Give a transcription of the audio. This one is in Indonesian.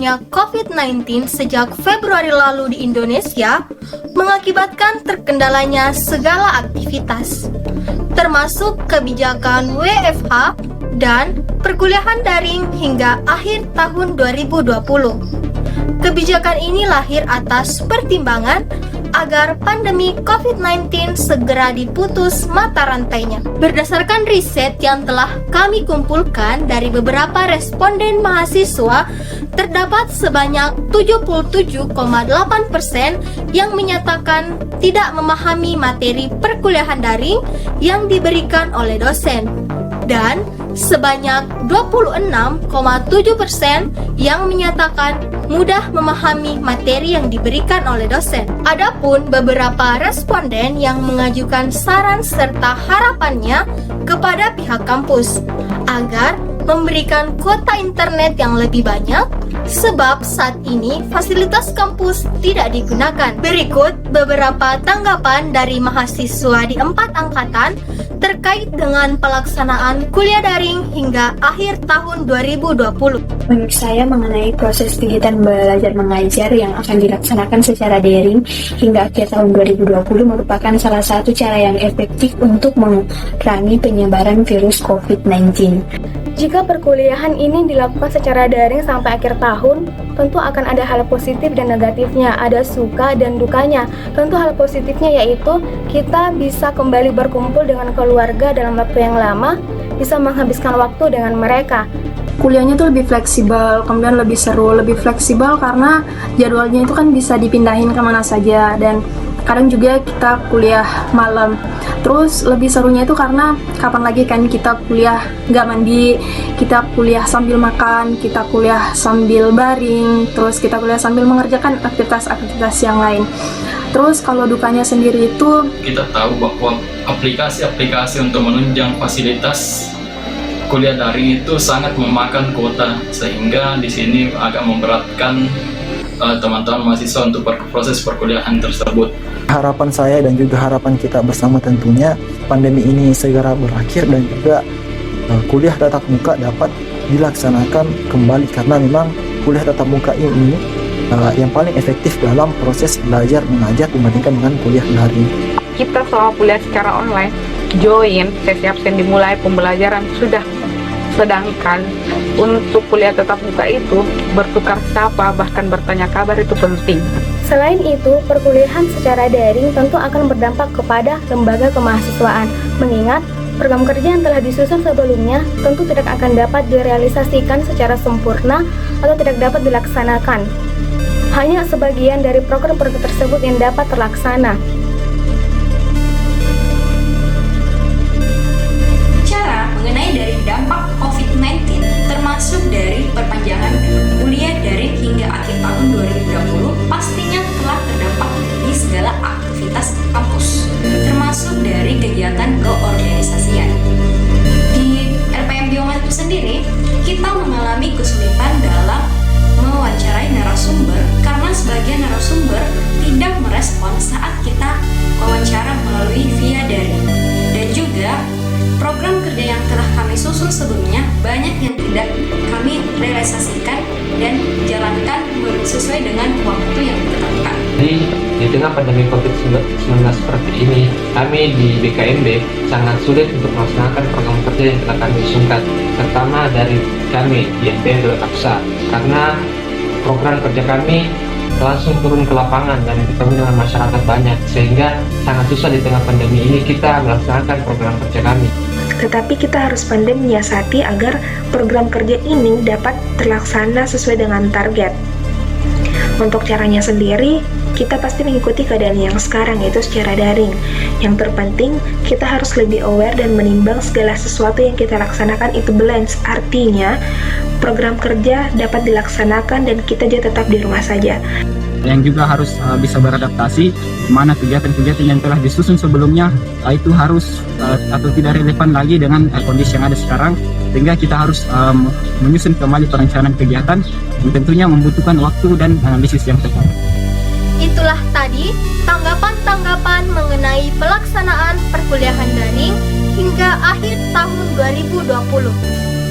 merebaknya COVID-19 sejak Februari lalu di Indonesia mengakibatkan terkendalanya segala aktivitas, termasuk kebijakan WFH dan perkuliahan daring hingga akhir tahun 2020. Kebijakan ini lahir atas pertimbangan agar pandemi COVID-19 segera diputus mata rantainya. Berdasarkan riset yang telah kami kumpulkan dari beberapa responden mahasiswa, terdapat sebanyak 77,8% yang menyatakan tidak memahami materi perkuliahan daring yang diberikan oleh dosen, dan sebanyak 26,7% yang menyatakan mudah memahami materi yang diberikan oleh dosen. Adapun beberapa responden yang mengajukan saran serta harapannya kepada pihak kampus agar memberikan kuota internet yang lebih banyak, sebab saat ini fasilitas kampus tidak digunakan. Berikut beberapa tanggapan dari mahasiswa di 4 angkatan terkait dengan pelaksanaan kuliah daring hingga akhir tahun 2020. Menurut saya mengenai proses kegiatan belajar mengajar yang akan dilaksanakan secara daring hingga akhir tahun 2020 merupakan salah satu cara yang efektif untuk mengurangi penyebaran virus COVID-19. Jika perkuliahan ini dilakukan secara daring sampai akhir tahun, tentu akan ada hal positif dan negatifnya, ada suka dan dukanya. Tentu hal positifnya yaitu kita bisa kembali berkumpul dengan keluarga dalam waktu yang lama, bisa menghabiskan waktu dengan mereka. Kuliahnya tuh lebih fleksibel, kemudian lebih seru, lebih fleksibel karena jadwalnya itu kan bisa dipindahin kemana saja, dan kadang juga kita kuliah malam. Terus lebih serunya itu karena kapan lagi kan kita kuliah nggak mandi, kita kuliah sambil makan, kita kuliah sambil baring, terus kita kuliah sambil mengerjakan aktivitas-aktivitas yang lain. Terus kalau dukanya sendiri itu kita tahu bahwa aplikasi-aplikasi untuk menunjang fasilitas kuliah daring itu sangat memakan kuota, sehingga di sini agak memberatkan teman-teman mahasiswa untuk proses perkuliahan tersebut. Harapan saya dan juga harapan kita bersama tentunya pandemi ini segera berakhir dan juga kuliah tatap muka dapat dilaksanakan kembali, karena memang kuliah tatap muka ini yang paling efektif dalam proses belajar mengajar dibandingkan dengan kuliah daring. Kita selama kuliah secara online, join, sesi absen dimulai, pembelajaran sudah. Sedangkan untuk kuliah tatap muka itu bertukar sapa, bahkan bertanya kabar itu penting. Selain itu, perkuliahan secara daring tentu akan berdampak kepada lembaga kemahasiswaan, mengingat program kerja yang telah disusun sebelumnya tentu tidak akan dapat direalisasikan secara sempurna atau tidak dapat dilaksanakan. Hanya sebagian dari program-program tersebut yang dapat terlaksana. Bicara mengenai dari dampak COVID-19, termasuk dari perpanjangan kuliah daring hingga akhir tahun 2020, pastinya telah terdampak di segala aktivitas kampus, termasuk dari kegiatan keorganisasian. Di RPM Biomed itu sendiri, kita mengalami kesulitan dalam mewawancarai narasumber karena sebagian narasumber tidak merespon saat kita wawancara melalui via daring. Dan juga program kerja yang telah kami susun sebelumnya banyak yang tidak kami realisasikan dan jalankan sesuai dengan waktu yang ditetapkan. Jadi di tengah pandemi COVID-19 seperti ini, kami di BKMB sangat sulit untuk melaksanakan program kerja yang telah kami usulkan, terutama dari kami di SPM Kapsa, karena program kerja kami langsung turun ke lapangan dan bertemu dengan masyarakat banyak, sehingga sangat susah di tengah pandemi ini kita melaksanakan program kerja kami. Tetapi kita harus pandai menyiasati agar program kerja ini dapat terlaksana sesuai dengan target. Untuk caranya sendiri, kita pasti mengikuti keadaan yang sekarang, yaitu secara daring. Yang terpenting, kita harus lebih aware dan menimbang segala sesuatu yang kita laksanakan itu balance. Artinya, program kerja dapat dilaksanakan dan kita juga tetap di rumah saja. Yang juga harus bisa beradaptasi, mana kegiatan-kegiatan yang telah disusun sebelumnya itu harus atau tidak relevan lagi dengan kondisi yang ada sekarang, sehingga kita harus menyusun kembali perencanaan kegiatan yang tentunya membutuhkan waktu dan analisis yang tepat. Itulah tadi tanggapan-tanggapan mengenai pelaksanaan perkuliahan daring hingga akhir tahun 2020.